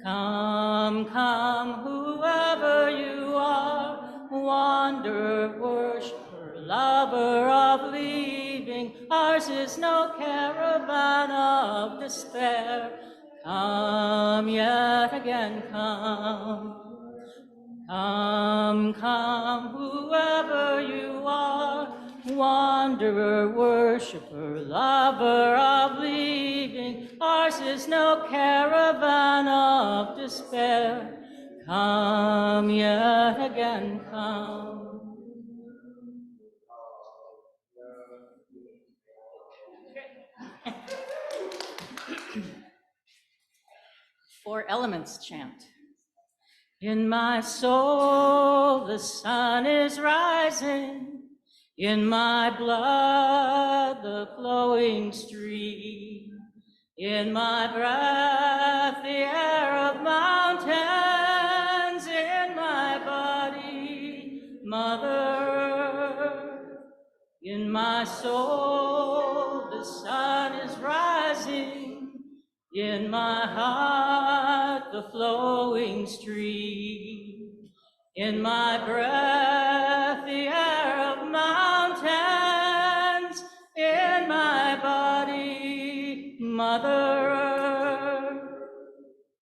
Come, come, whoever you are, wanderer, worshiper, lover of leaving. Ours is no caravan of despair. Come yet again, come. Come, come, whoever you are, wanderer, worshiper, lover of leaving. Ours is no caravan of despair. Come yet again, come. Four Elements chant. In my soul, the sun is rising. In my blood, the flowing stream. In my breath, the air of mountains. In my body, Mother Earth. In my soul, the sun is rising. In my heart, the flowing stream. In my breath, the air of mountains. In my body, Mother Earth.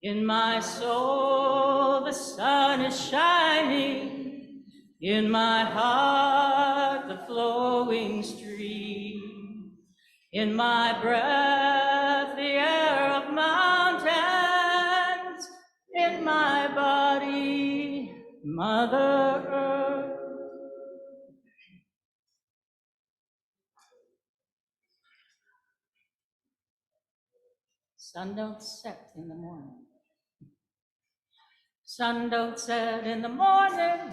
In my soul, the sun is shining. In my heart, the flowing stream. In my breath, the air of mountains. In my body, Mother Earth. Sun don't set in the morning. Sun don't set in the morning.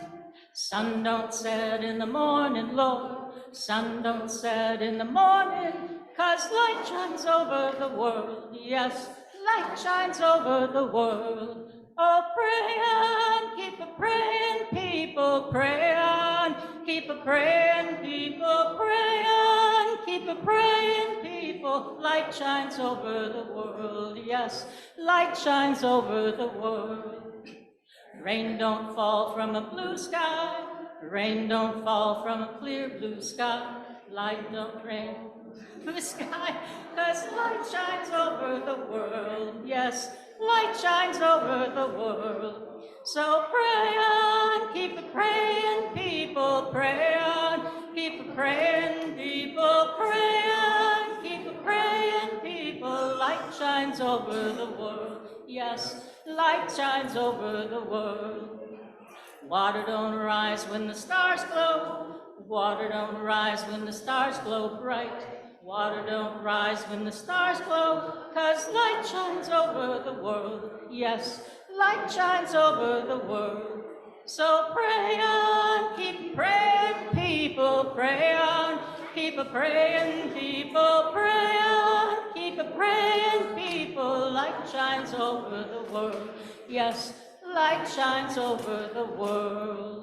Sun don't set in the morning, Lord. Sun don't set in the morning, 'cause light shines over the world. Yes, light shines over the world. Oh, pray on, keep a praying people, pray on, keep a praying people, pray on, keep a praying people. Light shines over the world. Yes, light shines over the world. Rain don't fall from a blue sky. Rain don't fall from a clear blue sky. Light don't rain from the sky, 'cause light shines over the world. Yes, light shines over the world. So pray on, keep a praying people, pray on, keep a praying people, pray on, keep a praying people. Light shines over the world. Yes, light shines over the world. Water don't rise when the stars glow. Water don't rise when the stars glow bright. Water don't rise when the stars glow, 'cause light shines over the world. Yes, light shines over the world. So pray on, keep praying people, pray on, keep a praying people, pray on, keep a praying people. Light shines over the world. Yes, light shines over the world.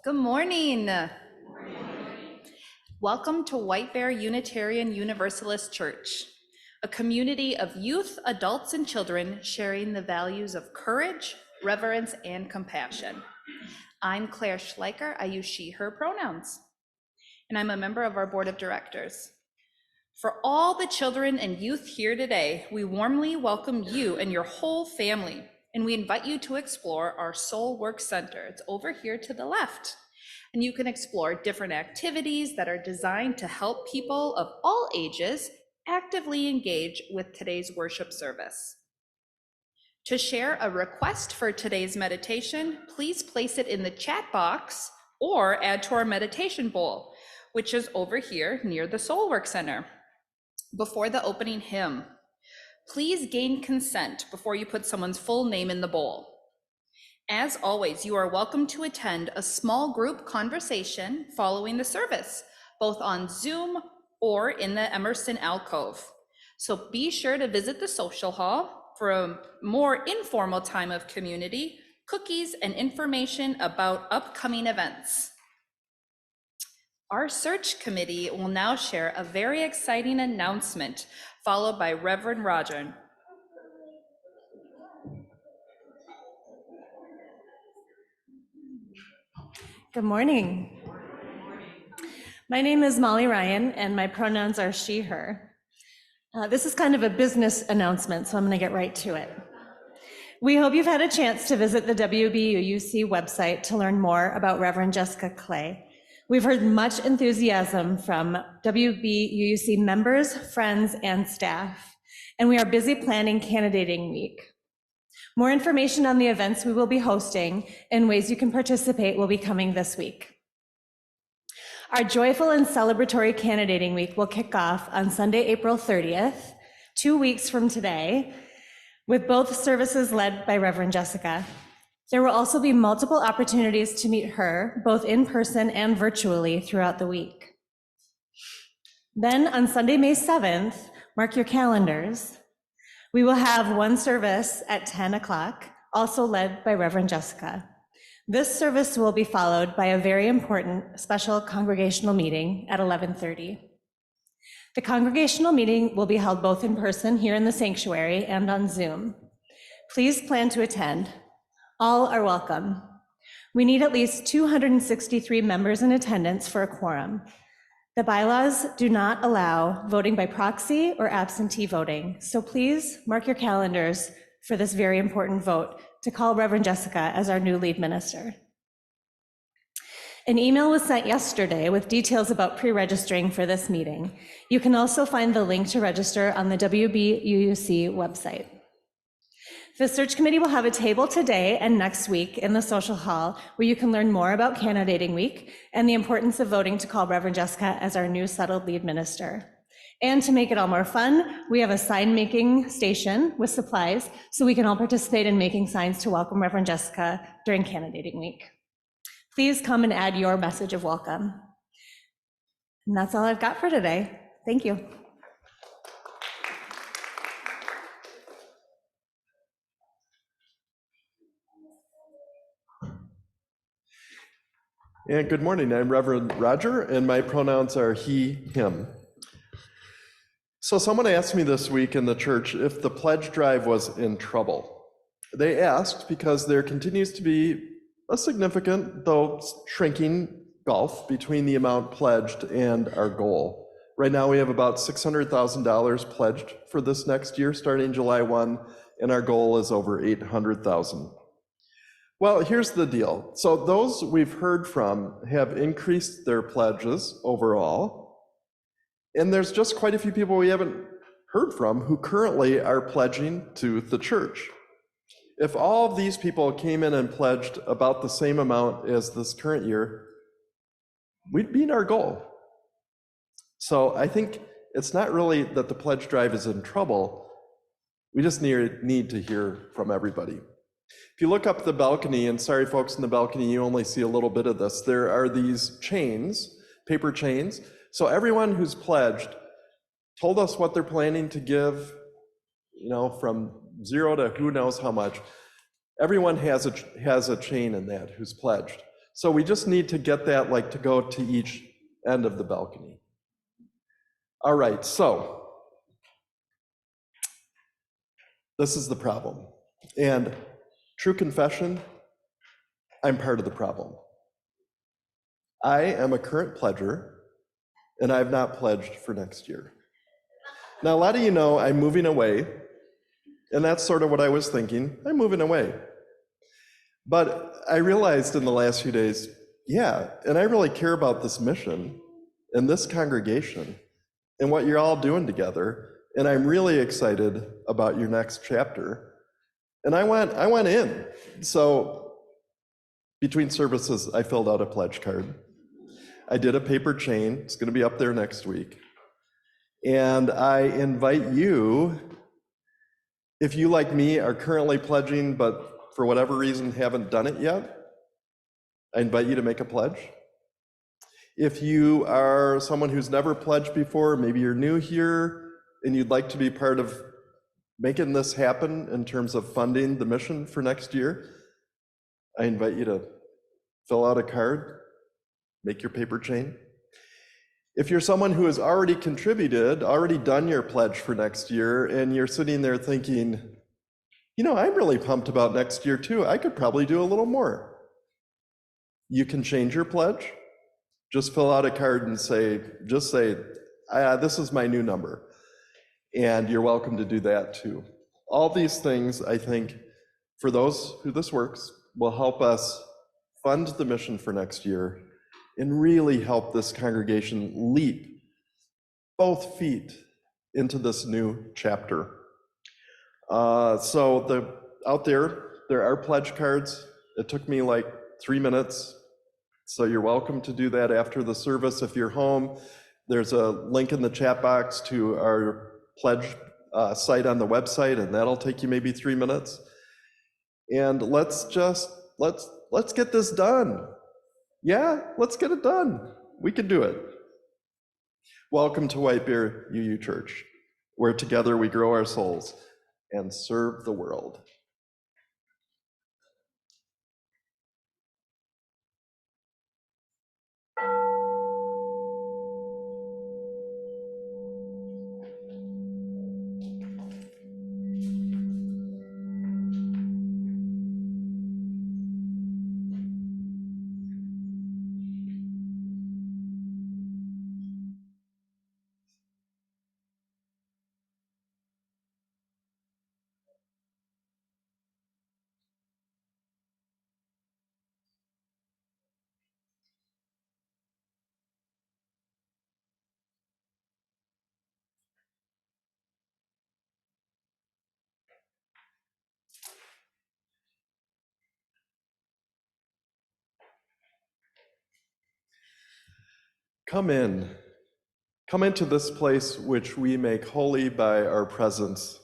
Good morning. Welcome to White Bear Unitarian Universalist Church, a community of youth, adults, and children sharing the values of courage, reverence, and compassion. I'm Claire Schleicher. I use she, her pronouns, and I'm a member of our board of directors. For all the children and youth here today, we warmly welcome you and your whole family, and we invite you to explore our Soul Work Center. It's over here to the left, and you can explore different activities that are designed to help people of all ages actively engage with today's worship service. To share a request for today's meditation, please place it in the chat box or add to our meditation bowl, which is over here near the Soul Work Center. Before the opening hymn, please gain consent before you put someone's full name in the bowl. As always, you are welcome to attend a small group conversation following the service, both on Zoom or in the Emerson alcove. So be sure to visit the social hall for a more informal time of community, cookies, and information about upcoming events. Our search committee will now share a very exciting announcement, followed by Reverend Roger. Good morning. My name is Molly Ryan, and my pronouns are she, her. This is kind of a business announcement, so I'm going to get right to it. We hope you've had a chance to visit the WBUUC website to learn more about Reverend Jessica Clay. We've heard much enthusiasm from WBUUC members, friends, and staff, and we are busy planning Candidating Week. More information on the events we will be hosting and ways you can participate will be coming this week. Our joyful and celebratory Candidating Week will kick off on Sunday, April 30th, 2 weeks from today, with both services led by Reverend Jessica. There will also be multiple opportunities to meet her, both in person and virtually, throughout the week. Then on Sunday, May 7th, mark your calendars, we will have one service at 10 o'clock, also led by Reverend Jessica. This service will be followed by a very important special congregational meeting at 11:30. The congregational meeting will be held both in person here in the sanctuary and on Zoom. Please plan to attend. All are welcome. We need at least 263 members in attendance for a quorum. The bylaws do not allow voting by proxy or absentee voting, so please mark your calendars for this very important vote to call Reverend Jessica as our new lead minister. An email was sent yesterday with details about pre-registering for this meeting. You can also find the link to register on the WBUUC website. The search committee will have a table today and next week in the social hall where you can learn more about Candidating Week and the importance of voting to call Reverend Jessica as our new settled lead minister. And to make it all more fun, we have a sign making station with supplies so we can all participate in making signs to welcome Reverend Jessica during Candidating Week. Please come and add your message of welcome. And that's all I've got for today. Thank you. And good morning, I'm Reverend Roger, and my pronouns are he, him. So someone asked me this week in the church if the pledge drive was in trouble. They asked because there continues to be a significant, though shrinking, gulf between the amount pledged and our goal. Right now we have about $600,000 pledged for this next year starting July 1, and our goal is over $800,000. Well, here's the deal. So those we've heard from have increased their pledges overall, and there's just quite a few people we haven't heard from who currently are pledging to the church. If all of these people came in and pledged about the same amount as this current year, we'd meet our goal. So I think it's not really that the pledge drive is in trouble. We just need to hear from everybody. If you look up the balcony, and sorry folks in the balcony, you only see a little bit of this, there are these chains, paper chains. So everyone who's pledged told us what they're planning to give, from zero to who knows how much. Everyone has a chain in that who's pledged. So we just need to get that like to go to each end of the balcony. All right, so this is the problem. And true confession, I'm part of the problem. I am a current pledger, and I have not pledged for next year. Now, a lot of you know I'm moving away, and that's sort of what I was thinking. I'm moving away. But I realized in the last few days, yeah, and I really care about this mission and this congregation and what you're all doing together, and I'm really excited about your next chapter. And I went in. So between services, I filled out a pledge card. I did a paper chain. It's going to be up there next week. And I invite you, if you, like me, are currently pledging, but for whatever reason haven't done it yet, I invite you to make a pledge. If you are someone who's never pledged before, maybe you're new here and you'd like to be part of making this happen in terms of funding the mission for next year, I invite you to fill out a card, make your paper chain. If you're someone who has already contributed, already done your pledge for next year, and you're sitting there thinking, you know, I'm really pumped about next year too. I could probably do a little more. You can change your pledge. Just fill out a card and say, this is my new number. And you're welcome to do that too. All these things, I think, for those who this works, will help us fund the mission for next year and really help this congregation leap both feet into this new chapter. So out there are pledge cards. It took me like 3 minutes. So you're welcome to do that after the service. If you're home, there's a link in the chat box to our pledge site on the website, and that'll take you maybe 3 minutes. And let's get this done. Yeah, let's get it done. We can do it. Welcome to White Bear UU Church, where together we grow our souls and serve the world. Come into this place which we make holy by our presence.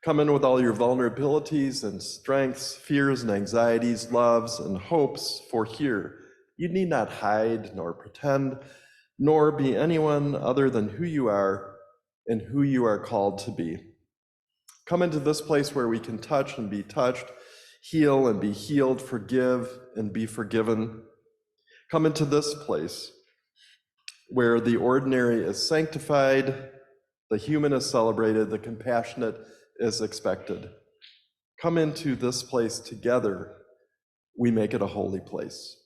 Come in with all your vulnerabilities and strengths, fears and anxieties, loves and hopes, for here you need not hide nor pretend, nor be anyone other than who you are and who you are called to be. Come into this place where we can touch and be touched, heal and be healed, forgive and be forgiven. Come into this place where the ordinary is sanctified, the human is celebrated, the compassionate is expected. Come into this place together, we make it a holy place.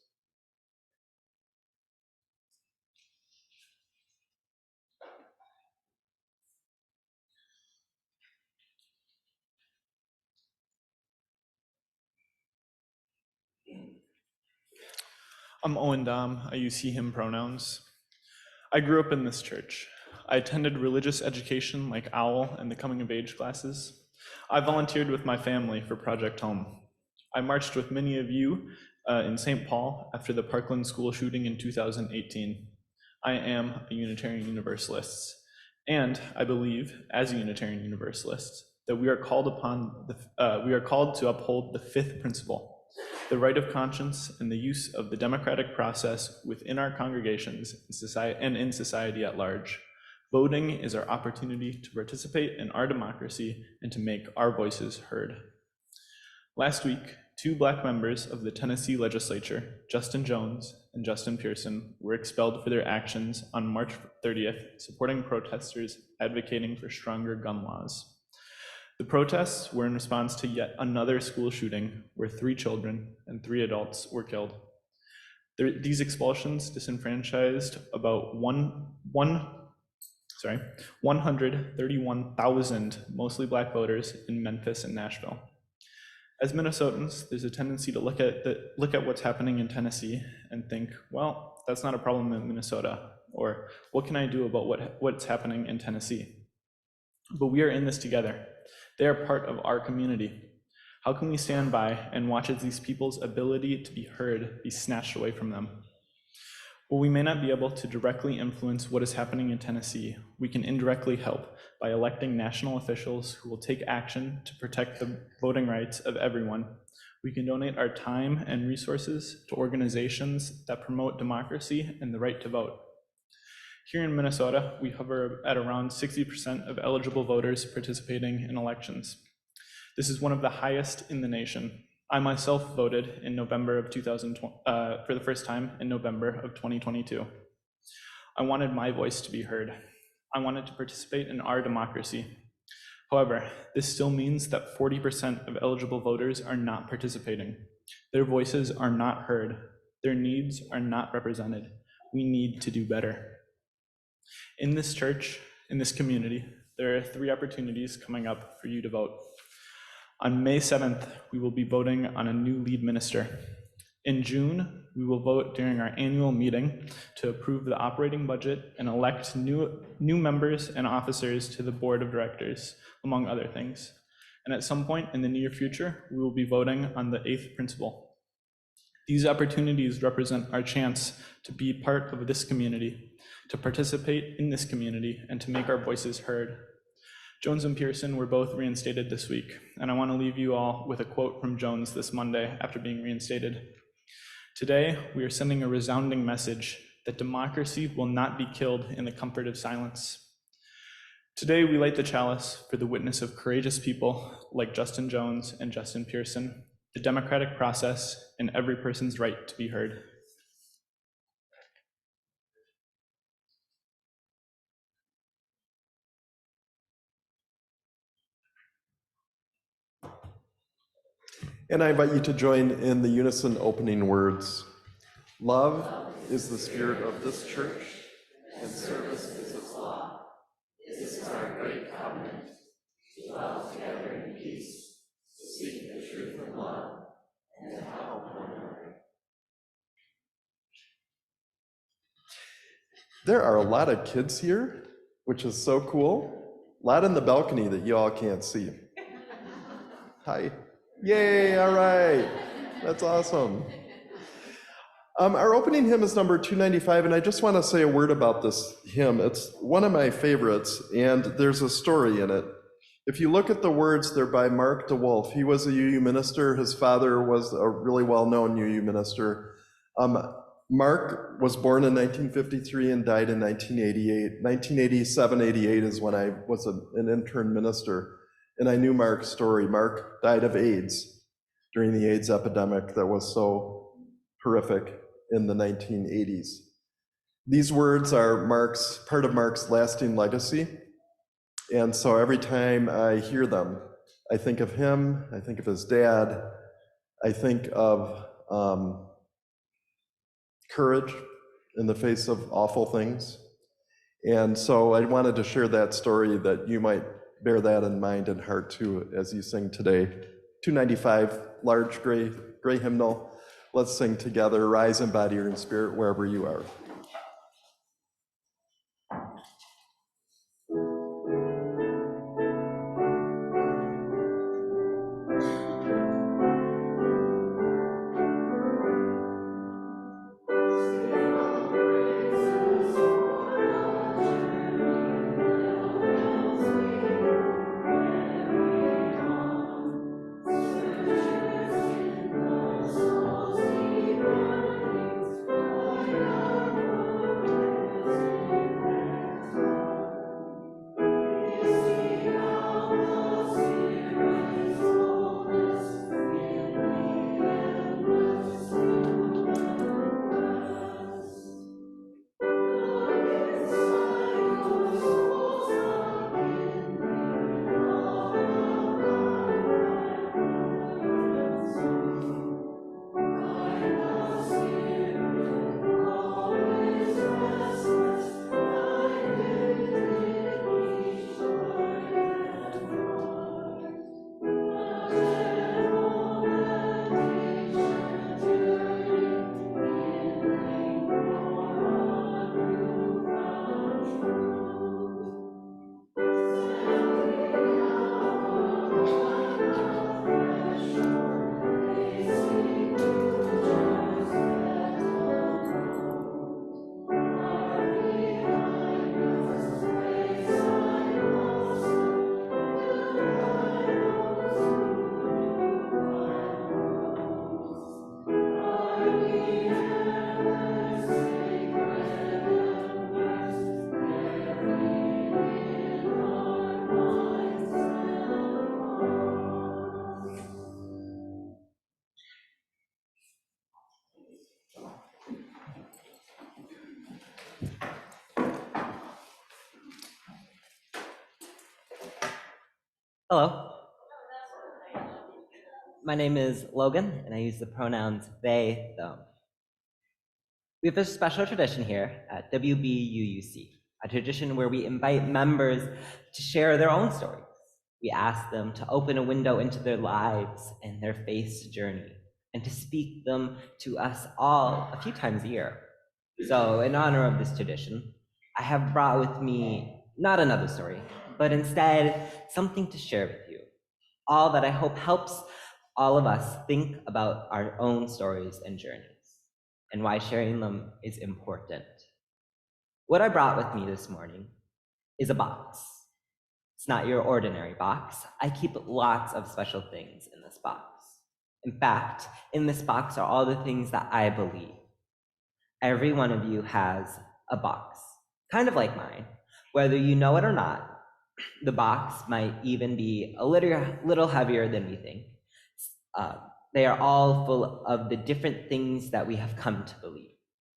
I'm Owen Dom. I use he, him pronouns. I grew up in this church. I attended religious education like OWL and the coming of age classes. I volunteered with my family for Project Home. I marched with many of you in St. Paul after the Parkland school shooting in 2018. I am a Unitarian Universalist, and I believe, as a Unitarian Universalist, that we are called to uphold the fifth principle: the right of conscience and the use of the democratic process within our congregations and in society at large. Voting is our opportunity to participate in our democracy and to make our voices heard. Last week, 2 Black members of the Tennessee legislature, Justin Jones and Justin Pearson, were expelled for their actions on March 30th, supporting protesters advocating for stronger gun laws. The protests were in response to yet another school shooting where 3 children and 3 adults were killed. These expulsions disenfranchised about 131,000 mostly Black voters in Memphis and Nashville. As Minnesotans, there's a tendency to look at what's happening in Tennessee and think, well, that's not a problem in Minnesota, or what can I do about what's happening in Tennessee? But we are in this together. They are part of our community. How can we stand by and watch as these people's ability to be heard be snatched away from them? While we may not be able to directly influence what is happening in Tennessee, we can indirectly help by electing national officials who will take action to protect the voting rights of everyone. We can donate our time and resources to organizations that promote democracy and the right to vote. Here in Minnesota, we hover at around 60% of eligible voters participating in elections. This is one of the highest in the nation. I myself voted in November of 2020, for the first time in November of 2022. I wanted my voice to be heard. I wanted to participate in our democracy. However, this still means that 40% of eligible voters are not participating. Their voices are not heard. Their needs are not represented. We need to do better. In this church, in this community, there are 3 opportunities coming up for you to vote. On May 7th, we will be voting on a new lead minister. In June, we will vote during our annual meeting to approve the operating budget and elect new members and officers to the board of directors, among other things. And at some point in the near future, we will be voting on the 8th principle. These opportunities represent our chance to be part of this community, to participate in this community, and to make our voices heard. Jones and Pearson were both reinstated this week, and I want to leave you all with a quote from Jones this Monday after being reinstated. Today, we are sending a resounding message that democracy will not be killed in the comfort of silence. Today, we light the chalice for the witness of courageous people like Justin Jones and Justin Pearson, the democratic process, and every person's right to be heard. And I invite you to join in the unison opening words. Love is the spirit of this church, and service is its law. This is our great covenant, to dwell together in peace, to seek the truth in love, and to help one another. There are a lot of kids here, which is so cool. A lot in the balcony that you all can't see. Hi. Yay, all right. That's awesome. Our opening hymn is number 295, and I just want to say a word about this hymn. It's one of my favorites, and there's a story in it. If you look at the words, they're by Mark DeWolf. He was a UU minister. His father was a really well-known UU minister. Mark was born in 1953 and died in 1988. 1987, 88 is when I was an intern minister. And I knew Mark's story. Mark died of AIDS during the AIDS epidemic that was so horrific in the 1980s. These words are part of Mark's lasting legacy. And so every time I hear them, I think of him, I think of his dad, I think of courage in the face of awful things. And so I wanted to share that story that you might bear that in mind and heart too as you sing today. 295, large gray hymnal. Let's sing together, Rise in Body or in Spirit, wherever you are. Hello. My name is Logan, and I use the pronouns they, them. We have a special tradition here at WBUUC, a tradition where we invite members to share their own stories. We ask them to open a window into their lives and their faith's journey, and to speak them to us all a few times a year. So, in honor of this tradition, I have brought with me not another story, but instead something to share with you. All that I hope helps all of us think about our own stories and journeys, and why sharing them is important. What I brought with me this morning is a box. It's not your ordinary box. I keep lots of special things in this box. In fact, in this box are all the things that I believe. Every one of you has a box, kind of like mine. Whether you know it or not, the box might even be a little heavier than we think. They are all full of the different things that we have come to believe.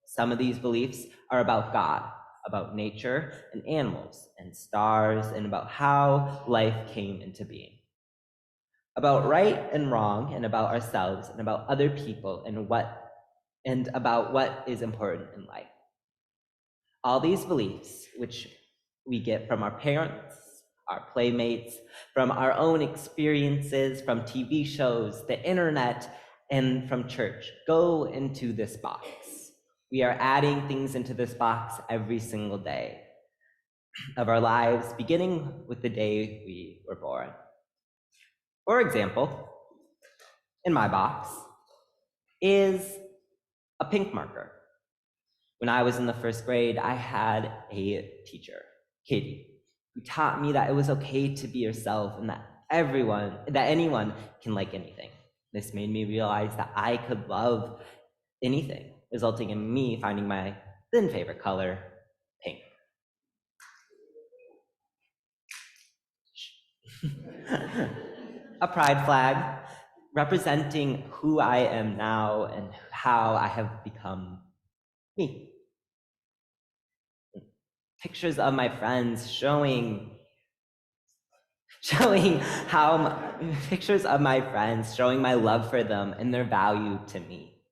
Some of these beliefs are about God, about nature and animals and stars, and about how life came into being. About right and wrong, and about ourselves, and about other people, and about what is important in life. All these beliefs, which we get from our parents, our playmates, from our own experiences, from TV shows, the internet, and from church, go into this box. We are adding things into this box every single day of our lives, beginning with the day we were born. For example, in my box is a pink marker. When I was in the first grade, I had a teacher, Katie, who taught me that it was okay to be yourself and that anyone can like anything. This made me realize that I could love anything, resulting in me finding my then favorite color, pink. A pride flag representing who I am now and how I have become me. Pictures of my friends showing my love for them and their value to me.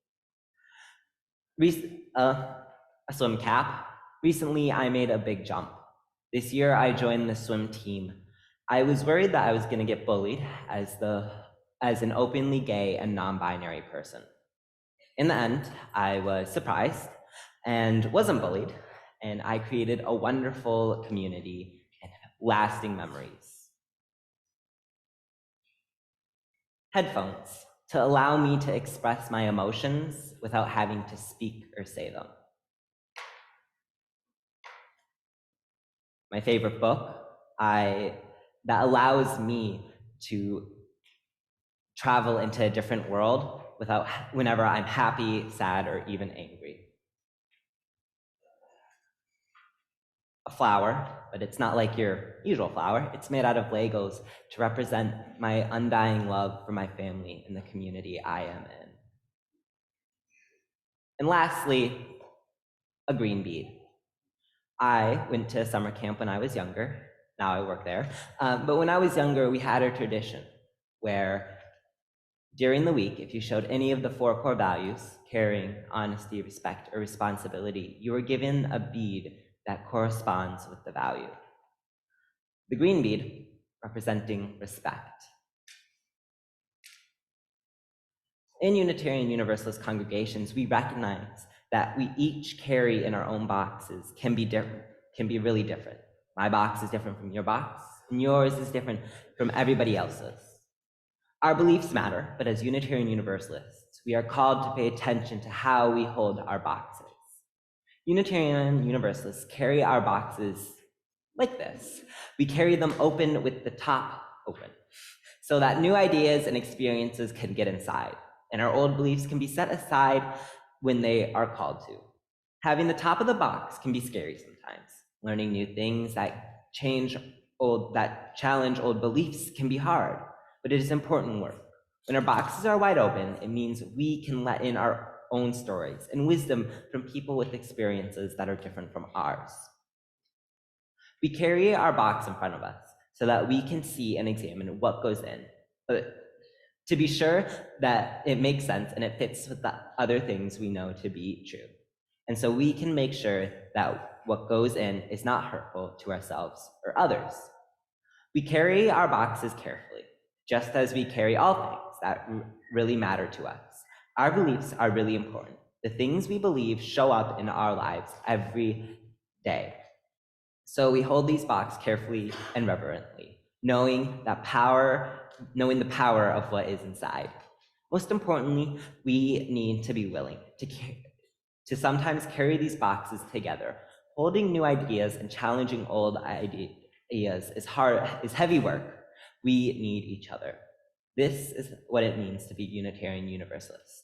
A swim cap. Recently, I made a big jump. This year, I joined the swim team. I was worried that I was going to get bullied as an openly gay and non-binary person. In the end, I was surprised and wasn't bullied, and I created a wonderful community and lasting memories. Headphones, to allow me to express my emotions without having to speak or say them. My favorite book, that allows me to travel into a different world whenever I'm happy, sad, or even angry. A flower, but it's not like your usual flower. It's made out of Legos to represent my undying love for my family and the community I am in. And lastly, a green bead. I went to summer camp when I was younger. Now I work there. But when I was younger, we had a tradition where during the week, if you showed any of the 4 core values, caring, honesty, respect, or responsibility, you were given a bead that corresponds with the value. The green bead representing respect. In Unitarian Universalist congregations, we recognize that we each carry in our own boxes can be really different. My box is different from your box, and yours is different from everybody else's. Our beliefs matter, but as Unitarian Universalists, we are called to pay attention to how we hold our boxes. Unitarian Universalists carry our boxes like this. We carry them open with the top open, so that new ideas and experiences can get inside, and our old beliefs can be set aside when they are called to. Having the top of the box can be scary sometimes. Learning new things that challenge old beliefs can be hard, but it is important work. When our boxes are wide open, it means we can let in our own stories and wisdom from people with experiences that are different from ours. We carry our box in front of us so that we can see and examine what goes in, but to be sure that it makes sense and it fits with the other things we know to be true. And so we can make sure that what goes in is not hurtful to ourselves or others. We carry our boxes carefully, just as we carry all things that really matter to us. Our beliefs are really important. The things we believe show up in our lives every day. So we hold these boxes carefully and reverently, knowing the power of what is inside. Most importantly, we need to be willing to sometimes carry these boxes together. Holding new ideas and challenging old ideas is heavy work. We need each other. This is what it means to be Unitarian Universalist.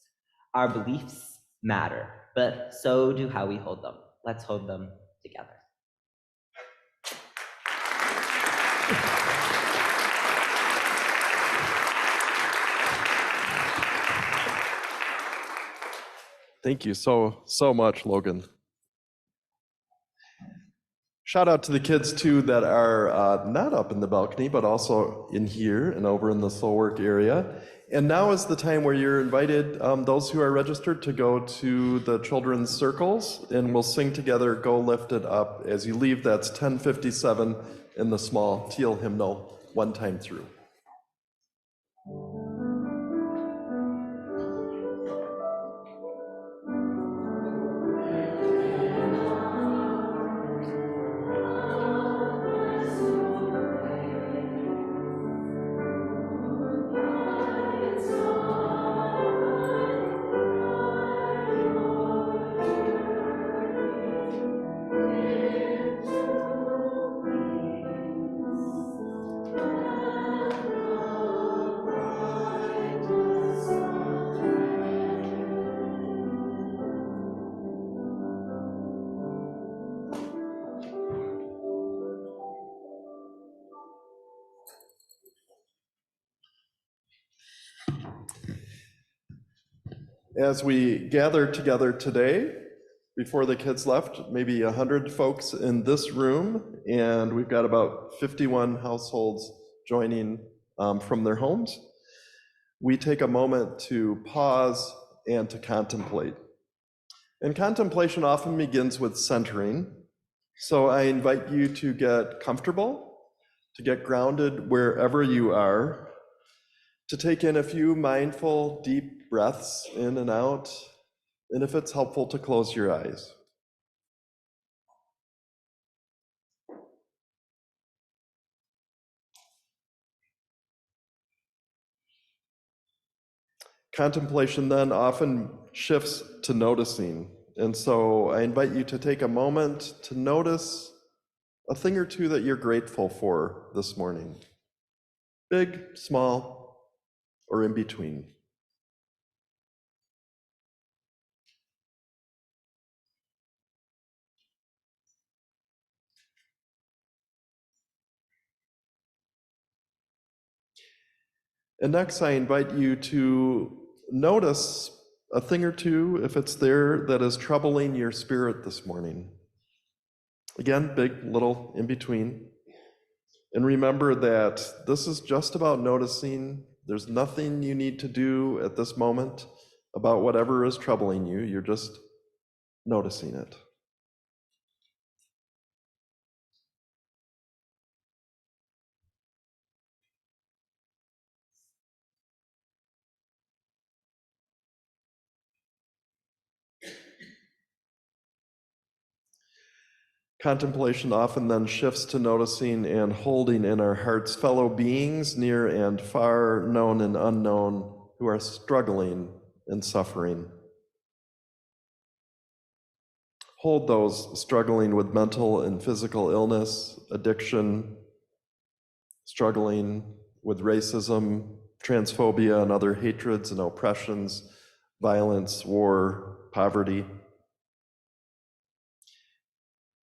Our beliefs matter, but so do how we hold them. Let's hold them together. Thank you so much, Logan. Shout out to the kids too that are not up in the balcony, but also in here and over in the soul work area. And now is the time where you're invited, those who are registered, to go to the children's circles, and we'll sing together, Go Lift It Up. As you leave, that's 1057 in the small teal hymnal, one time through. As we gather together today, before the kids left, maybe 100 folks in this room, and we've got about 51 households joining from their homes. We take a moment to pause and to contemplate. And contemplation often begins with centering. So I invite you to get comfortable, to get grounded wherever you are, to take in a few mindful, deep breaths in and out, and if it's helpful, to close your eyes. Contemplation then often shifts to noticing. And so I invite you to take a moment to notice a thing or two that you're grateful for this morning. Big, small, or in between. And next, I invite you to notice a thing or two, if it's there, that is troubling your spirit this morning. Again, big, little, in between. And remember that this is just about noticing. There's nothing you need to do at this moment about whatever is troubling you. You're just noticing it. Contemplation often then shifts to noticing and holding in our hearts fellow beings, near and far, known and unknown, who are struggling and suffering. Hold those struggling with mental and physical illness, addiction, struggling with racism, transphobia, and other hatreds and oppressions, violence, war, poverty.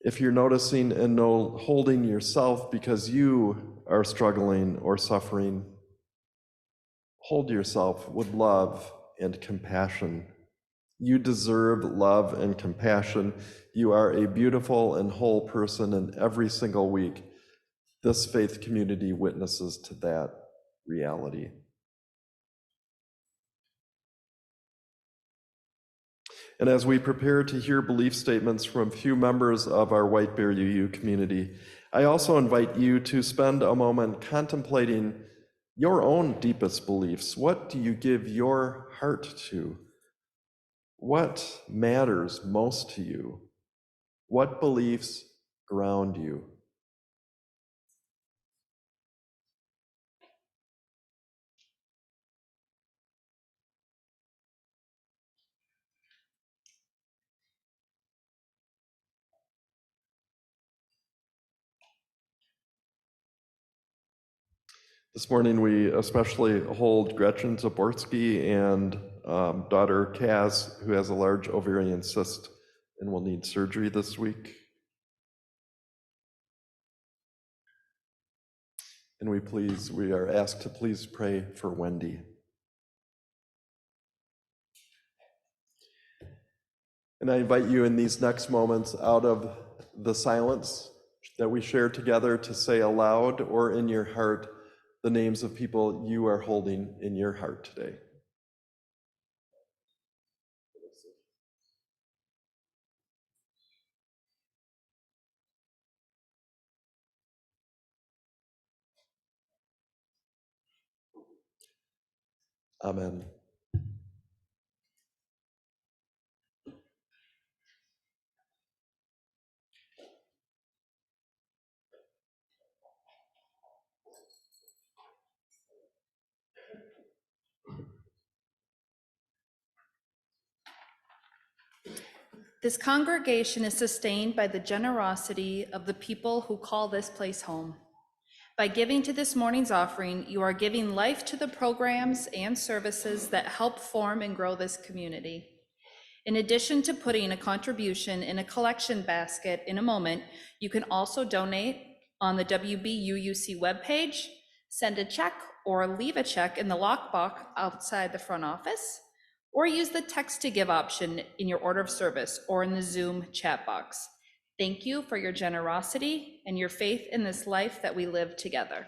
If you're noticing and holding yourself because you are struggling or suffering, hold yourself with love and compassion. You deserve love and compassion. You are a beautiful and whole person, and every single week this faith community witnesses to that reality. And as we prepare to hear belief statements from a few members of our White Bear UU community, I also invite you to spend a moment contemplating your own deepest beliefs. What do you give your heart to? What matters most to you? What beliefs ground you? This morning, we especially hold Gretchen Zaborski and daughter Kaz, who has a large ovarian cyst and will need surgery this week. And we are asked to please pray for Wendy. And I invite you in these next moments, out of the silence that we share together, to say aloud or in your heart the names of people you are holding in your heart today. Amen. This congregation is sustained by the generosity of the people who call this place home. By giving to this morning's offering, you are giving life to the programs and services that help form and grow this community. In addition to putting a contribution in a collection basket in a moment, you can also donate on the WBUUC webpage, send a check or leave a check in the lockbox outside the front office, or use the text to give option in your order of service or in the Zoom chat box. Thank you for your generosity and your faith in this life that we live together.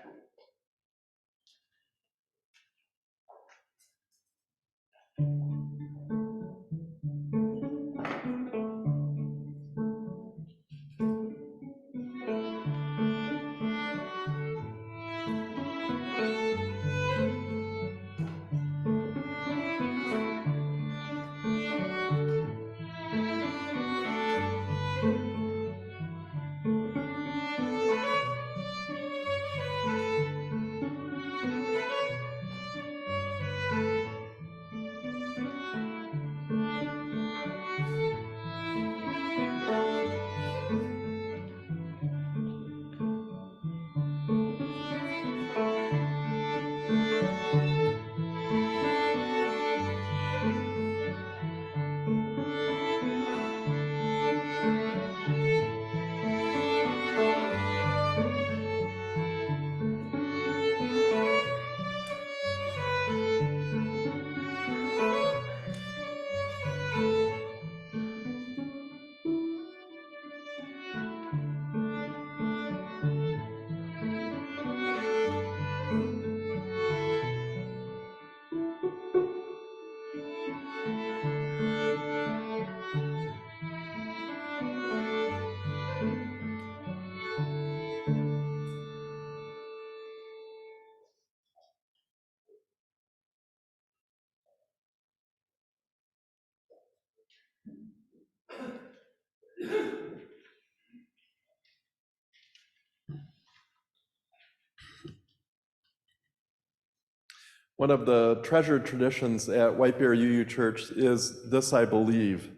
One of the treasured traditions at White Bear UU Church is this, I believe.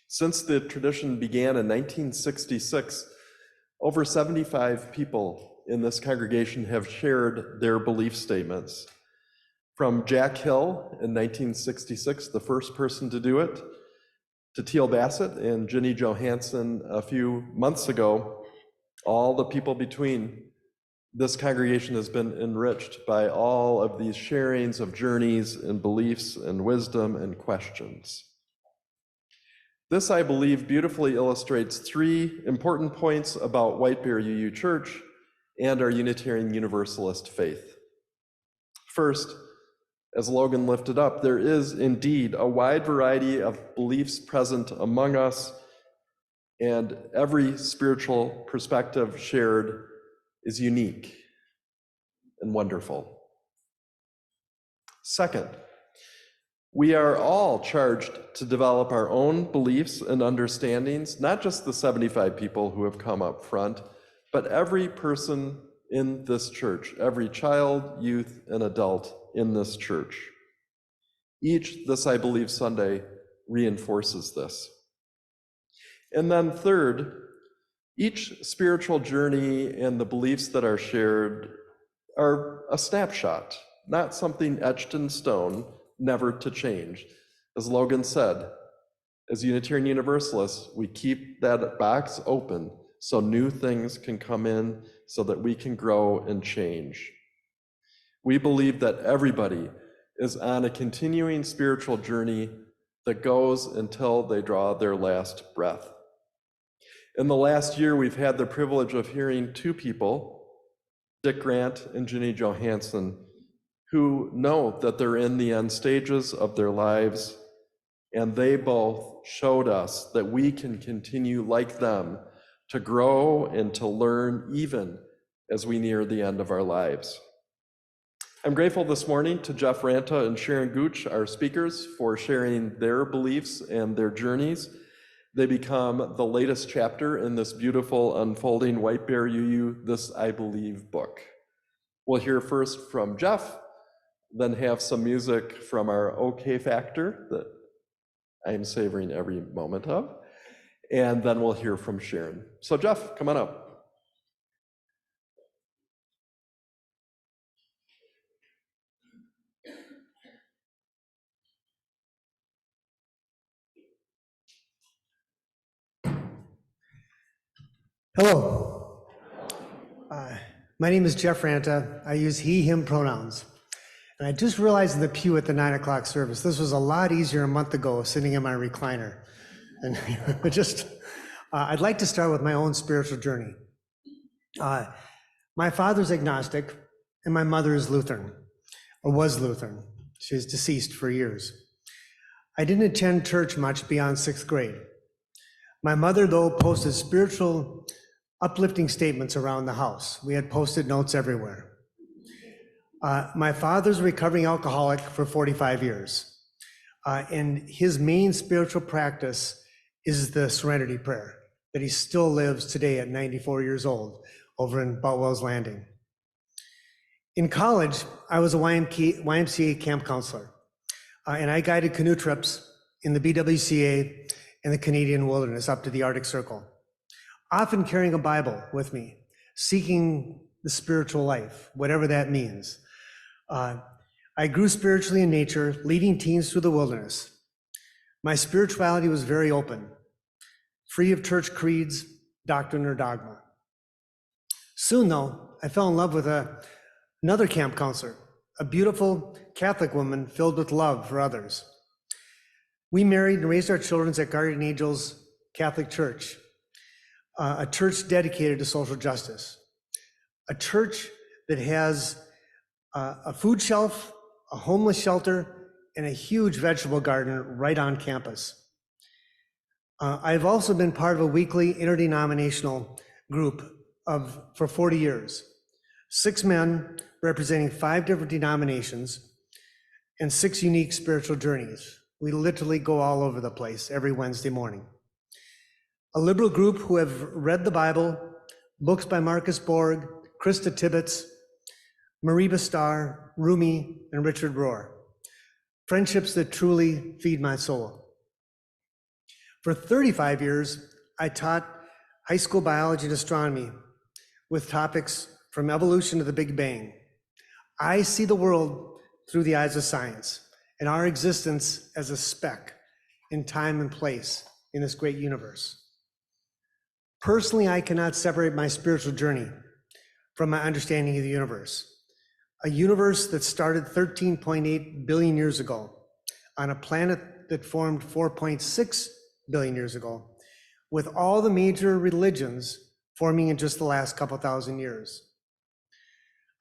Since the tradition began in 1966, over 75 people in this congregation have shared their belief statements. From Jack Hill in 1966, the first person to do it, to Teal Bassett and Ginny Johansson a few months ago, all the people between. This congregation has been enriched by all of these sharings of journeys and beliefs and wisdom and questions. This, I believe, beautifully illustrates three important points about White Bear UU Church and our Unitarian Universalist faith. First, as Logan lifted up, there is indeed a wide variety of beliefs present among us, and every spiritual perspective shared is unique and wonderful. Second, we are all charged to develop our own beliefs and understandings, not just the 75 people who have come up front, but every person in this church, every child, youth, and adult in this church. Each This I Believe Sunday reinforces this. And then third, each spiritual journey and the beliefs that are shared are a snapshot, not something etched in stone, never to change. As Logan said, as Unitarian Universalists, we keep that box open so new things can come in, so that we can grow and change. We believe that everybody is on a continuing spiritual journey that goes until they draw their last breath. In the last year, we've had the privilege of hearing two people, Dick Grant and Ginny Johansson, who know that they're in the end stages of their lives, and they both showed us that we can continue like them to grow and to learn even as we near the end of our lives. I'm grateful this morning to Jeff Ranta and Sharon Gooch, our speakers, for sharing their beliefs and their journeys. They become the latest chapter in this beautiful unfolding White Bear UU This I Believe book. We'll hear first from Jeff, then have some music from our OK Factor that I'm savoring every moment of, and then we'll hear from Sharon. So Jeff, come on up. Hello. My name is Jeff Ranta. I use he, him pronouns. And I just realized in the pew at the 9 o'clock service, this was a lot easier a month ago sitting in my recliner. And I'd like to start with my own spiritual journey. My father's agnostic and my mother is Lutheran, or was Lutheran. She was deceased for years. I didn't attend church much beyond 6th grade. My mother, though, posted spiritual, uplifting statements around the house. We had Post-it notes everywhere. My father's a recovering alcoholic for 45 years. And his main spiritual practice is the Serenity Prayer that he still lives today at 94 years old over in Boutwell's Landing. In college, I was a YMCA camp counselor, and I guided canoe trips in the BWCA and the Canadian wilderness up to the Arctic Circle, often carrying a Bible with me, seeking the spiritual life, whatever that means. I grew spiritually in nature, leading teens through the wilderness. My spirituality was very open, free of church creeds, doctrine, or dogma. Soon, though, I fell in love with another camp counselor, a beautiful Catholic woman filled with love for others. We married and raised our children at Guardian Angels Catholic Church, a church dedicated to social justice, a church that has a food shelf, a homeless shelter, and a huge vegetable garden right on campus. I've also been part of a weekly interdenominational group for 40 years. 6 men representing 5 different denominations and 6 unique spiritual journeys. We literally go all over the place every Wednesday morning. A liberal group who have read the Bible, books by Marcus Borg, Krista Tibbetts, Mariba Starr, Rumi, and Richard Rohr. Friendships that truly feed my soul. For 35 years, I taught high school biology and astronomy with topics from evolution to the Big Bang. I see the world through the eyes of science and our existence as a speck in time and place in this great universe. Personally, I cannot separate my spiritual journey from my understanding of the universe. A universe that started 13.8 billion years ago on a planet that formed 4.6 billion years ago, with all the major religions forming in just the last couple thousand years.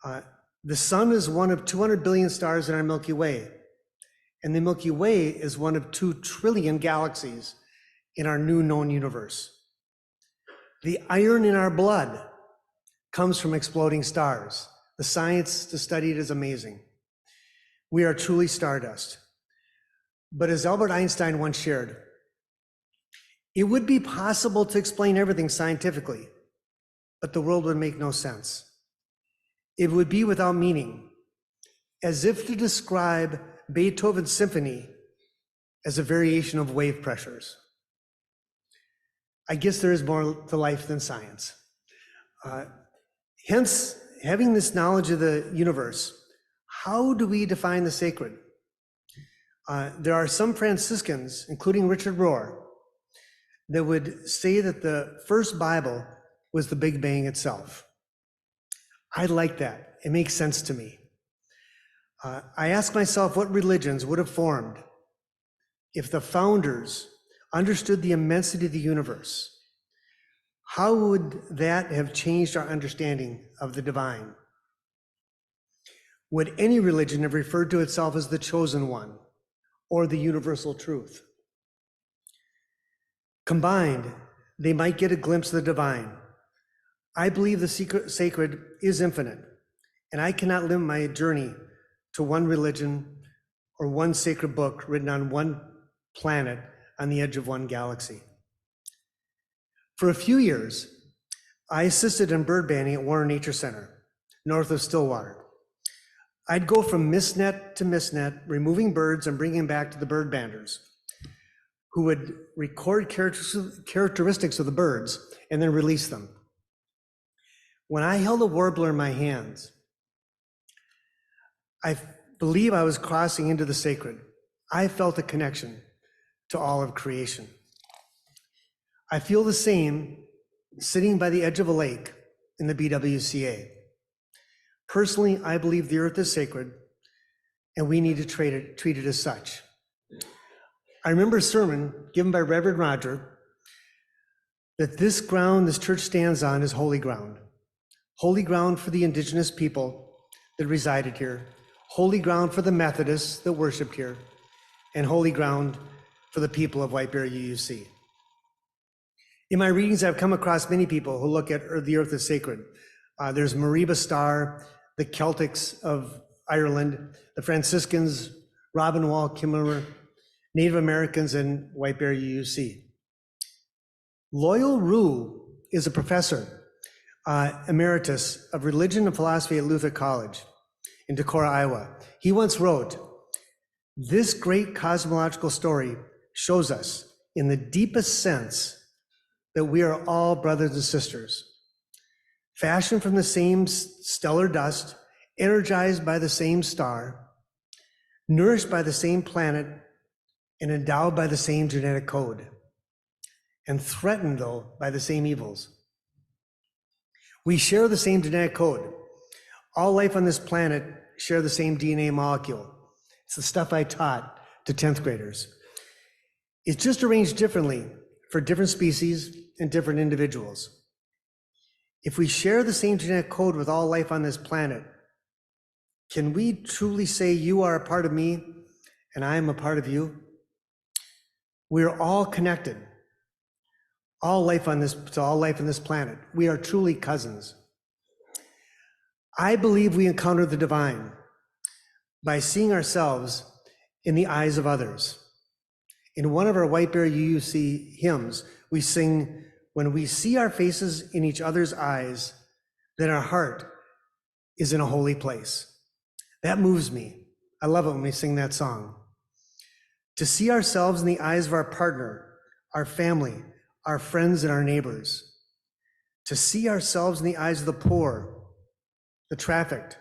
The sun is one of 200 billion stars in our Milky Way, and the Milky Way is one of 2 trillion galaxies in our new known universe. The iron in our blood comes from exploding stars. The science to study it is amazing. We are truly stardust. But as Albert Einstein once shared, it would be possible to explain everything scientifically, but the world would make no sense. It would be without meaning, as if to describe Beethoven's symphony as a variation of wave pressures. I guess there is more to life than science. Hence, having this knowledge of the universe, how do we define the sacred? There are some Franciscans, including Richard Rohr, that would say that the first Bible was the Big Bang itself. I like that. It makes sense to me. I ask myself what religions would have formed if the founders understood the immensity of the universe. How would that have changed our understanding of the divine? Would any religion have referred to itself as the chosen one or the universal truth? Combined, they might get a glimpse of the divine. I believe the sacred is infinite, and I cannot limit my journey to one religion or one sacred book written on one planet on the edge of one galaxy. For a few years, I assisted in bird banding at Warren Nature Center, north of Stillwater. I'd go from mist net to mist net, removing birds and bringing them back to the bird banders, who would record characteristics of the birds and then release them. When I held a warbler in my hands, I believe I was crossing into the sacred. I felt a connection to all of creation. I feel the same sitting by the edge of a lake in the BWCA. Personally, I believe the earth is sacred and we need to treat it as such. I remember a sermon given by Reverend Roger that this ground this church stands on is holy ground for the indigenous people that resided here, holy ground for the Methodists that worshiped here, and holy ground for the people of White Bear UUC. In my readings, I've come across many people who look at the earth as sacred. There's Mariba Starr, the Celtics of Ireland, the Franciscans, Robin Wall Kimmerer, Native Americans, and White Bear UUC. Loyal Rue is a professor emeritus of religion and philosophy at Luther College in Decorah, Iowa. He once wrote, "This great cosmological story shows us in the deepest sense that we are all brothers and sisters, fashioned from the same stellar dust, energized by the same star, nourished by the same planet, and endowed by the same genetic code, and threatened, though, by the same evils. We share the same genetic code. All life on this planet share the same DNA molecule. It's the stuff I taught to 10th graders. It's just arranged differently for different species and different individuals. If we share the same genetic code with all life on this planet, can we truly say you are a part of me and I am a part of you? We're all connected. All life on this planet. We are truly cousins. I believe we encounter the divine by seeing ourselves in the eyes of others. In one of our White Bear UUC hymns, we sing, "When we see our faces in each other's eyes, then our heart is in a holy place." That moves me. I love it when we sing that song. To see ourselves in the eyes of our partner, our family, our friends, and our neighbors. To see ourselves in the eyes of the poor, the trafficked,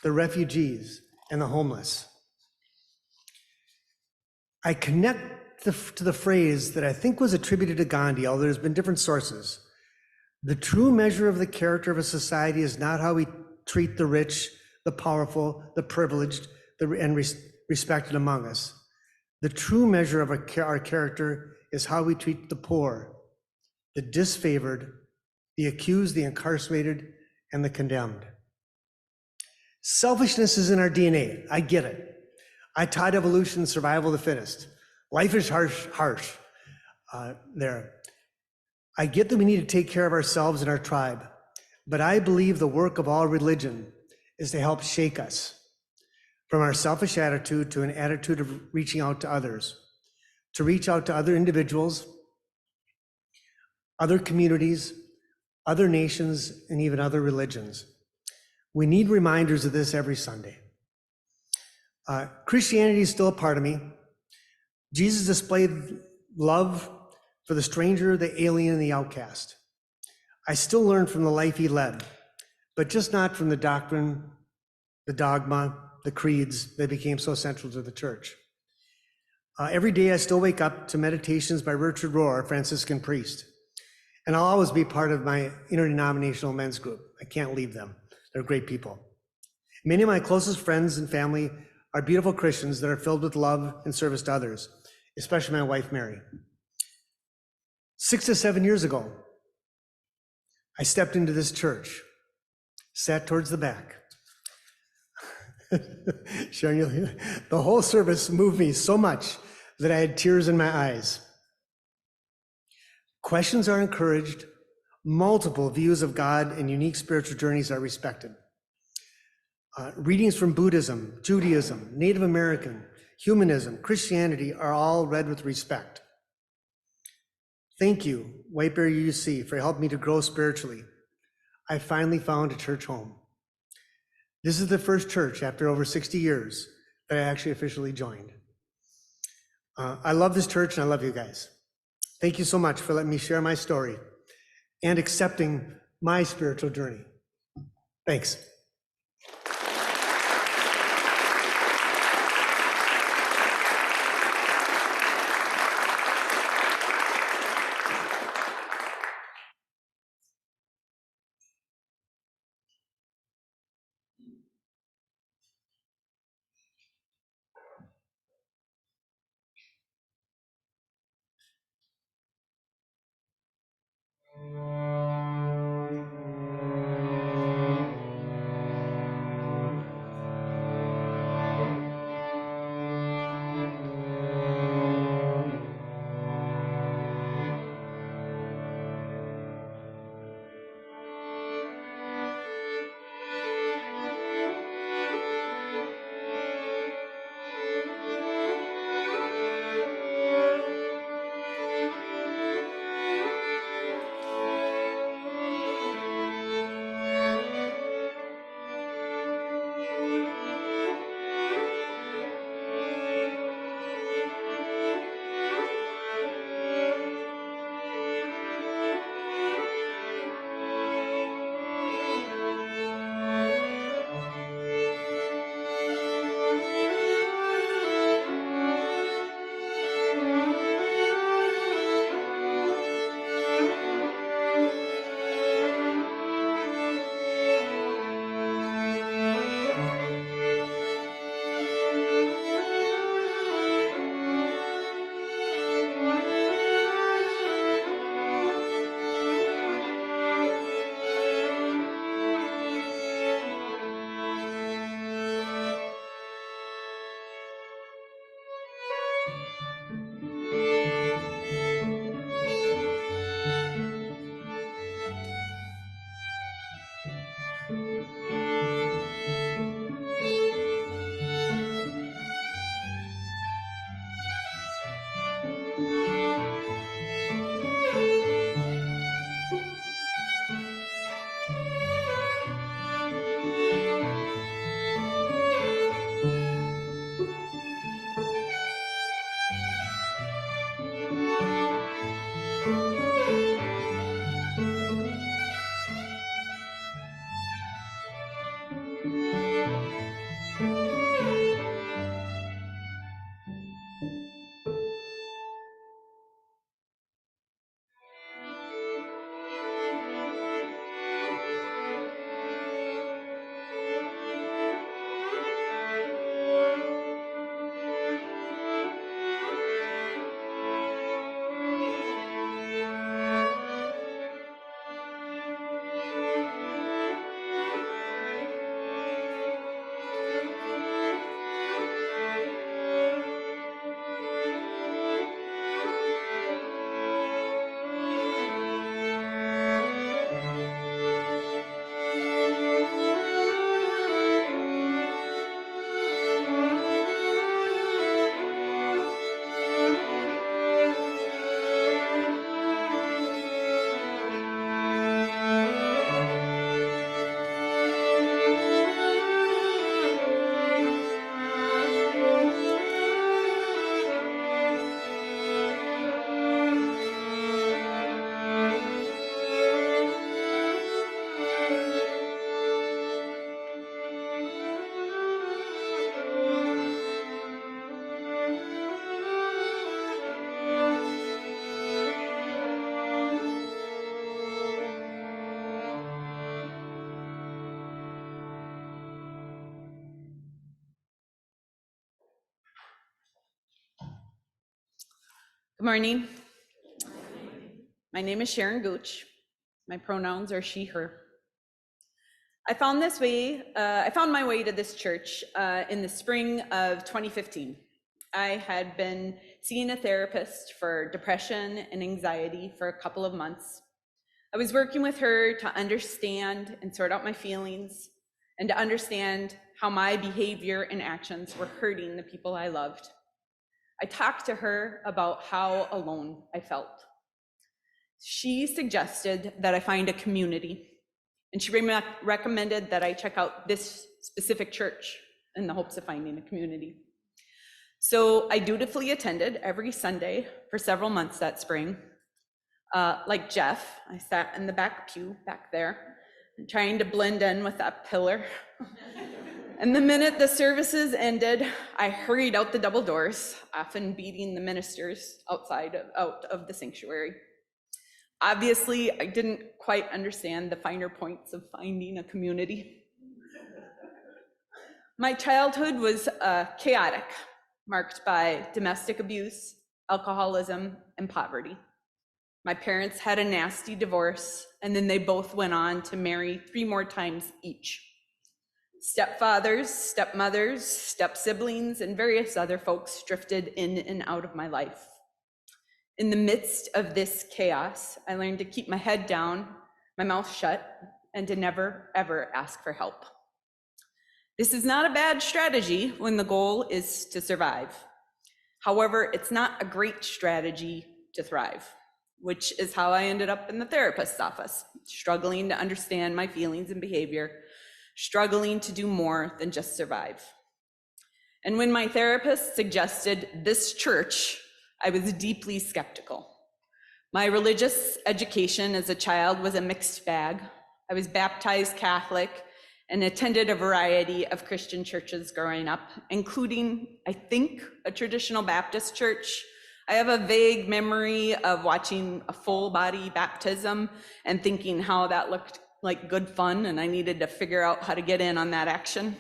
the refugees, and the homeless. I connect to the phrase that I think was attributed to Gandhi, although there's been different sources. The true measure of the character of a society is not how we treat the rich, the powerful, the privileged, and respected among us. The true measure of our character is how we treat the poor, the disfavored, the accused, the incarcerated, and the condemned. Selfishness is in our DNA. I get it. I taught evolution, survival of the fittest. Life is harsh. There. I get that we need to take care of ourselves and our tribe, but I believe the work of all religion is to help shake us from our selfish attitude to an attitude of reaching out to others, to reach out to other individuals, other communities, other nations, and even other religions. We need reminders of this every Sunday. Christianity is still a part of me. Jesus displayed love for the stranger, the alien, and the outcast. I still learn from the life he led, but just not from the doctrine, the dogma, the creeds that became so central to the church. Every day I still wake up to meditations by Richard Rohr, a Franciscan priest, and I'll always be part of my interdenominational men's group. I can't leave them. They're great people. Many of my closest friends and family are beautiful Christians that are filled with love and service to others, especially my wife, Mary. 6 to 7 years ago, I stepped into this church, sat towards the back. Sharon, the whole service moved me so much that I had tears in my eyes. Questions are encouraged, multiple views of God and unique spiritual journeys are respected. Readings from Buddhism, Judaism, Native American, humanism, Christianity are all read with respect. Thank you, White Bear UUC, for helping me to grow spiritually. I finally found a church home. This is the first church after over 60 years that I actually officially joined. I love this church and I love you guys. Thank you so much for letting me share my story and accepting my spiritual journey. Thanks. Good morning. My name is Sharon Gooch. My pronouns are she, her. I found my way to this church in the spring of 2015. I had been seeing a therapist for depression and anxiety for a couple of months. I was working with her to understand and sort out my feelings and to understand how my behavior and actions were hurting the people I loved. I talked to her about how alone I felt. She suggested that I find a community, and she recommended that I check out this specific church in the hopes of finding a community. So I dutifully attended every Sunday for several months that spring. Like Jeff, I sat in the back pew back there, trying to blend in with that pillar. And the minute the services ended, I hurried out the double doors, often beating the ministers out of the sanctuary. Obviously, I didn't quite understand the finer points of finding a community. My childhood was chaotic, marked by domestic abuse, alcoholism, and poverty. My parents had a nasty divorce, and then they both went on to marry 3 more times each. Stepfathers, stepmothers, step-siblings, and various other folks drifted in and out of my life. In the midst of this chaos, I learned to keep my head down, my mouth shut, and to never, ever ask for help. This is not a bad strategy when the goal is to survive. However, it's not a great strategy to thrive, which is how I ended up in the therapist's office, struggling to understand my feelings and behavior, struggling to do more than just survive. And when my therapist suggested this church, I was deeply skeptical. My religious education as a child was a mixed bag. I was baptized Catholic and attended a variety of Christian churches growing up, including, I think, a traditional Baptist church. I have a vague memory of watching a full body baptism and thinking how that looked like good fun, and I needed to figure out how to get in on that action.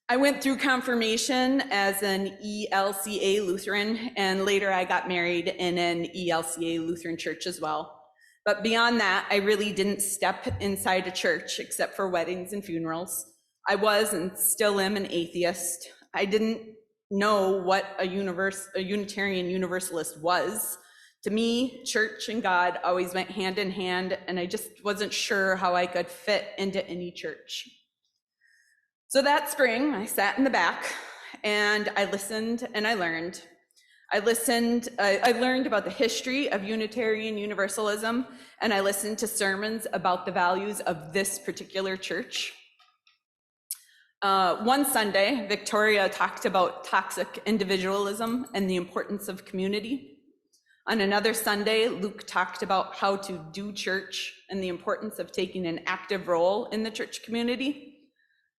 I went through confirmation as an ELCA Lutheran, and later I got married in an ELCA Lutheran church as well. But beyond that, I really didn't step inside a church except for weddings and funerals. I was and still am an atheist. I didn't know what a Unitarian Universalist was. To me, church and God always went hand in hand, and I just wasn't sure how I could fit into any church. So that spring, I sat in the back and I listened and I learned. I learned about the history of Unitarian Universalism, and I listened to sermons about the values of this particular church. One Sunday, Victoria talked about toxic individualism and the importance of community. On another Sunday, Luke talked about how to do church and the importance of taking an active role in the church community.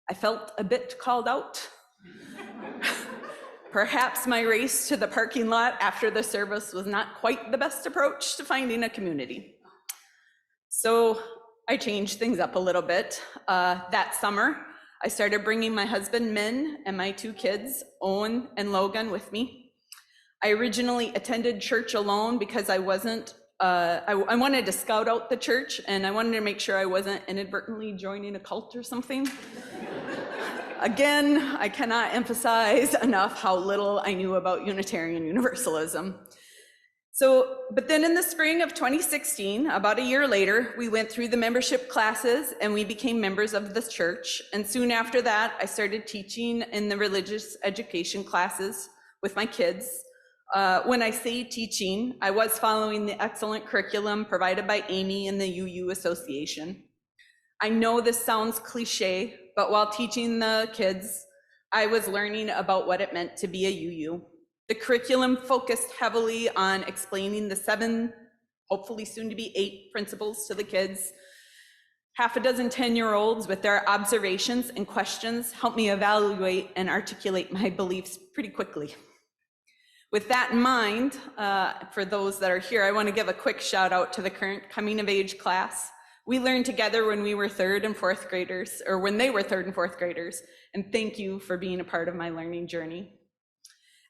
I felt a bit called out. Perhaps my race to the parking lot after the service was not quite the best approach to finding a community. So I changed things up a little bit. That summer, I started bringing my husband, Min, and my 2 kids, Owen and Logan, with me. I originally attended church alone because I wanted to scout out the church, and I wanted to make sure I wasn't inadvertently joining a cult or something. Again, I cannot emphasize enough how little I knew about Unitarian Universalism. But then in the spring of 2016, about a year later, we went through the membership classes and we became members of the church. And soon after that, I started teaching in the religious education classes with my kids. When I say teaching, I was following the excellent curriculum provided by Amy and the UU Association. I know this sounds cliche, but while teaching the kids, I was learning about what it meant to be a UU. The curriculum focused heavily on explaining the 7, hopefully soon to be 8 principles to the kids. Half a dozen 10-year-olds with their observations and questions helped me evaluate and articulate my beliefs pretty quickly. With that in mind, for those that are here, I want to give a quick shout out to the current coming of age class. We learned together when we were 3rd and 4th graders, or when they were 3rd and 4th graders, and thank you for being a part of my learning journey.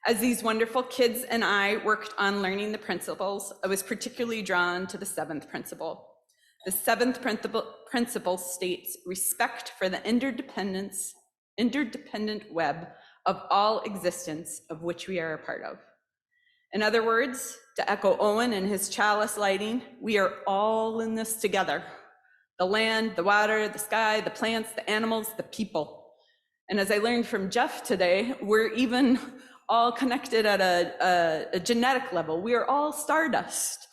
As these wonderful kids and I worked on learning the principles, I was particularly drawn to the seventh principle. The seventh principle states respect for the interdependent web of all existence of which we are a part of. In other words, to echo Owen and his chalice lighting, we are all in this together. The land, the water, the sky, the plants, the animals, the people. And as I learned from Jeff today, we're even all connected at a genetic level. We are all stardust.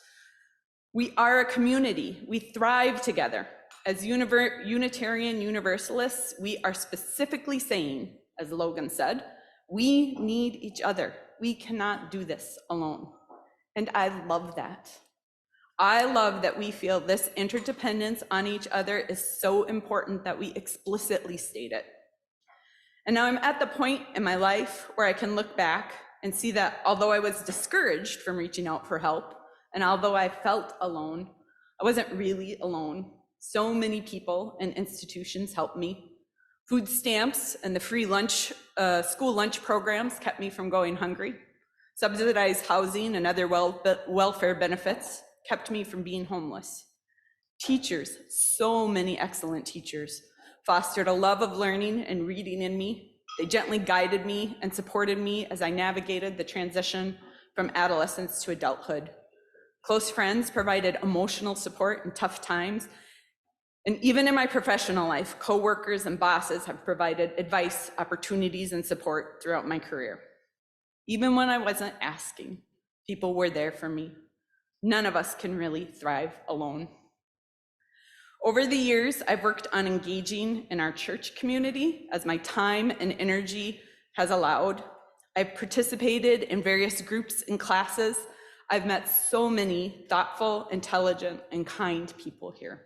We are a community. We thrive together. As Unitarian Universalists, we are specifically saying, as Logan said, we need each other. We cannot do this alone. And I love that. I love that we feel this interdependence on each other is so important that we explicitly state it. And now I'm at the point in my life where I can look back and see that although I was discouraged from reaching out for help, and although I felt alone, I wasn't really alone. So many people and institutions helped me. Food stamps and the free lunch, school lunch programs kept me from going hungry. Subsidized housing and other welfare benefits kept me from being homeless. Teachers, so many excellent teachers, fostered a love of learning and reading in me. They gently guided me and supported me as I navigated the transition from adolescence to adulthood. Close friends provided emotional support in tough times. And even in my professional life, coworkers and bosses have provided advice, opportunities, and support throughout my career. Even when I wasn't asking, people were there for me. None of us can really thrive alone. Over the years, I've worked on engaging in our church community as my time and energy has allowed. I've participated in various groups and classes. I've met so many thoughtful, intelligent, and kind people here.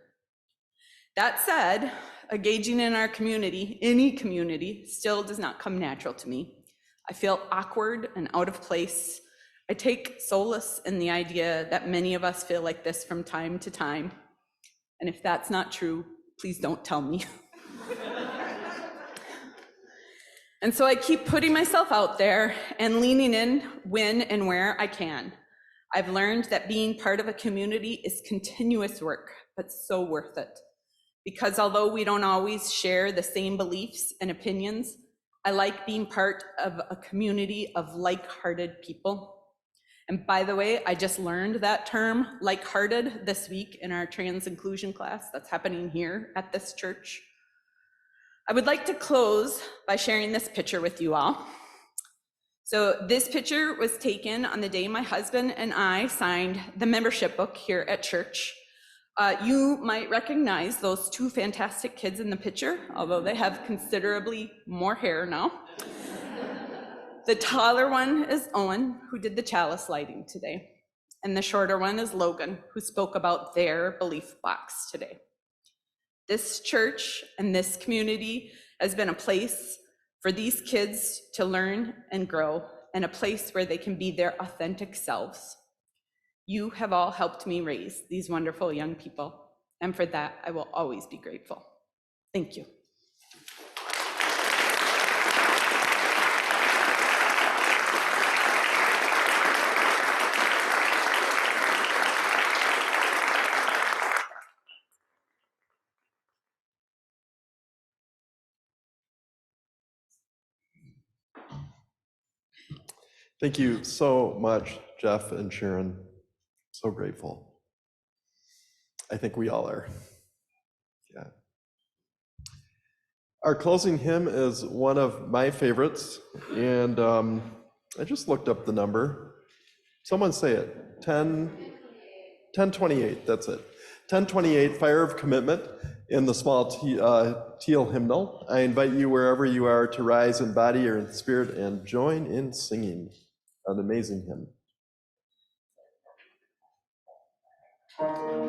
That said, engaging in our community, any community, still does not come natural to me. I feel awkward and out of place. I take solace in the idea that many of us feel like this from time to time. And if that's not true, please don't tell me. And so I keep putting myself out there and leaning in when and where I can. I've learned that being part of a community is continuous work, but so worth it. Because although we don't always share the same beliefs and opinions, I like being part of a community of like-hearted people. And by the way, I just learned that term, like-hearted, this week in our trans inclusion class that's happening here at this church. I would like to close by sharing this picture with you all. So this picture was taken on the day my husband and I signed the membership book here at church. You might recognize those two fantastic kids in the picture, although they have considerably more hair now. The taller one is Owen, who did the chalice lighting today. And the shorter one is Logan, who spoke about their belief box today. This church and this community has been a place for these kids to learn and grow, and a place where they can be their authentic selves. You have all helped me raise these wonderful young people, and for that, I will always be grateful. Thank you. Thank you so much, Jeff and Sharon. So grateful. I think we all are. Yeah. Our closing hymn is one of my favorites, and I just looked up the number. Someone say it. 1028, that's it. 1028, Fire of Commitment, in the small teal hymnal. I invite you wherever you are to rise in body or in spirit and join in singing an amazing hymn. Thank you.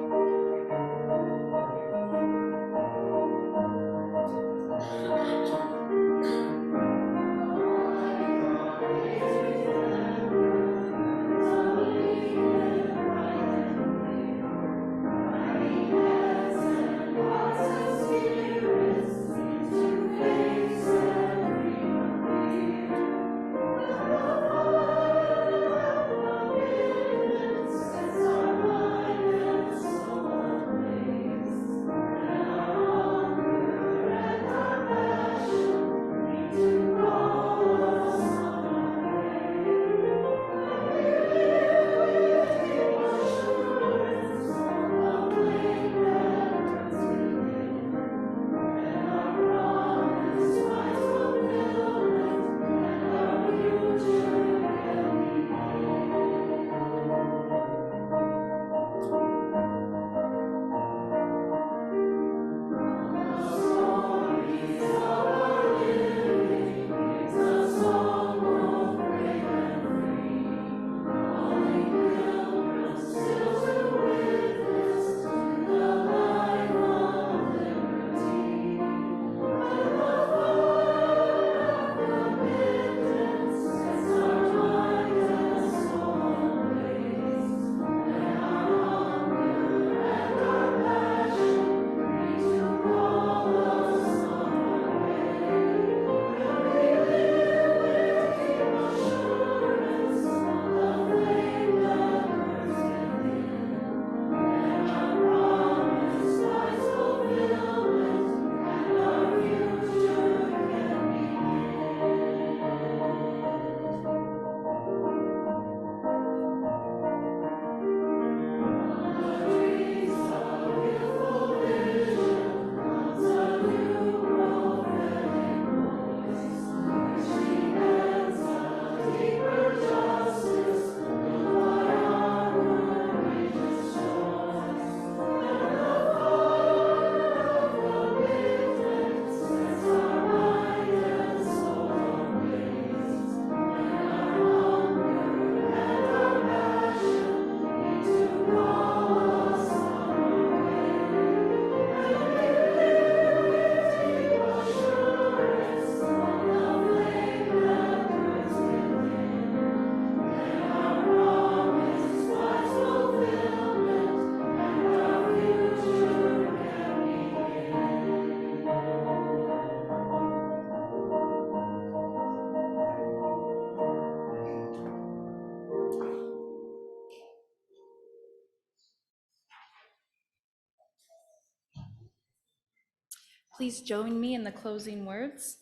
Please join me in the closing words.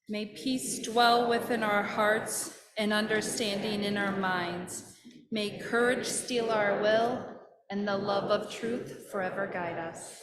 May peace dwell within our hearts and understanding in our minds. May courage steal our will and the love of truth forever guide us.